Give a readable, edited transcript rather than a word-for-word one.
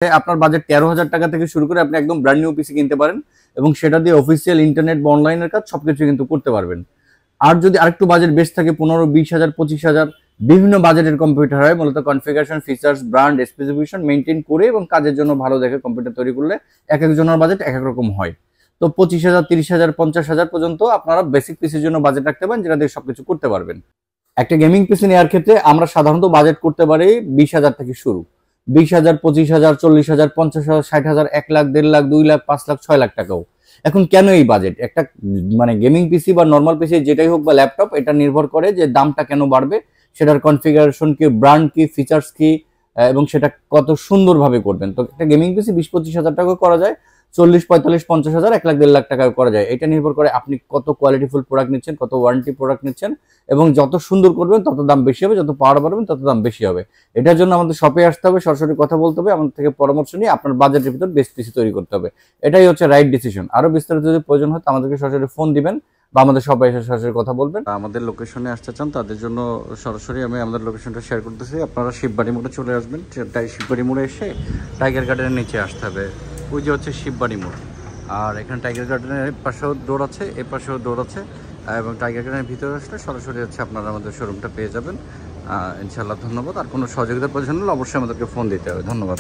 আপনার বাজেট 13,000 টাকা থেকে শুরু করে আপনি একদম ব্র্যান্ড নিউ পিসি কিনতে পারেন এবং সেটা দিয়ে অফিসিয়াল ইন্টারনেট বা অনলাইনের কাজ সবকিছু কিন্তু করতে পারবেন। আর যদি আরেকটু বাজেট বেশ থাকে 15, 20,000, 25,000 বিভিন্ন বাজেটের কম্পিউটার হয়, মূলত configuration, features, brand, specification maintain করে এবং কাজের জন্য ভালো দেখে কম্পিউটার তৈরি করলে এক একজনের বাজেট এক এক রকম হয়। তো 25,000, 30,000, 50,000 পর্যন্ত আপনারা বেসিক পিসির জন্য বাজেট রাখতে পারেন, যেটা দিয়ে সবকিছু করতে পারবেন। একটা গেমিং পিসি নেওয়ার ক্ষেত্রে আমরা সাধারণত বাজেট করতে পারি 20,000 থেকে শুরু। 20,000, 25,000, 40,000, 50,000, 60,000, 1 লাখ, 1.5 লাখ, 2 লাখ, 5 লাখ, 6 লাখ টাকাও। এখন কেন এই বাজেট? একটা মানে গেমিং পিসি বা নর্মাল পিসি যেটাই হোক বা ল্যাপটপ, এটা নির্ভর করে যে দামটা কেন বাড়বে, সেটার কনফিগারেশন কি, ব্র্যান্ড কি, ফিচার্স কি, এবং সেটা কত সুন্দরভাবে করবেন। তো একটা গেমিং পিসি 20-25,000 টাকা করা যায়, 40, 45, 50,000, 1 লাখ, 1.5 লাখ টাকা করা যায়। এটা নির্ভর করে আপনি কত কোয়ালিটিফুল প্রোডাক্ট নিচ্ছেন, কত ওয়ারেন্টি প্রোডাক্ট নিচ্ছেন, এবং যত সুন্দর করবেন তত দাম বেশি হবে, যত পাওয়ার বাড়বেন তত দাম বেশি হবে। এটার জন্য আমাদের শপে আসতে হবে, সরাসরি কথা বলতে হবে, আমাদের থেকে পরামর্শ নিয়ে আপনার বাজেটের ভিতর বেস্ট পিসি তৈরি করতে হবে। এটাই হচ্ছে রাইট ডিসিশন। আরো বিস্তারিত যদি প্রয়োজন হয় আমাদেরকে সরাসরি ফোন দিবেন বা আমাদের শপে এসে সরাসরি কথা বলবেন। আমাদের লোকেশনে আসতে চান তাদের জন্য সরাসরি আমি আমাদের লোকেশনটা শেয়ার করতেছি। আপনারা শিববাড়ি মোড়ে চলে আসবেন, শিববাড়ি মোড়ে এসে টাইগার গার্ডেনের নিচে আসতে হবে। ওই যে হচ্ছে শিববাড়ি মোড়, আর এখানে টাইগার গার্ডেনের পাশেও ডোর আছে, এ পাশেও ডোর আছে, এবং টাইগার গার্ডেনের ভিতরে আসলে সরাসরি হচ্ছে আপনারা আমাদের শোরুমটা পেয়ে যাবেন। ইনশাআল্লাহ। ধন্যবাদ। আর কোনো সহযোগিতার প্রয়োজন হলে অবশ্যই আমাদেরকে ফোন দিতে হবে। ধন্যবাদ।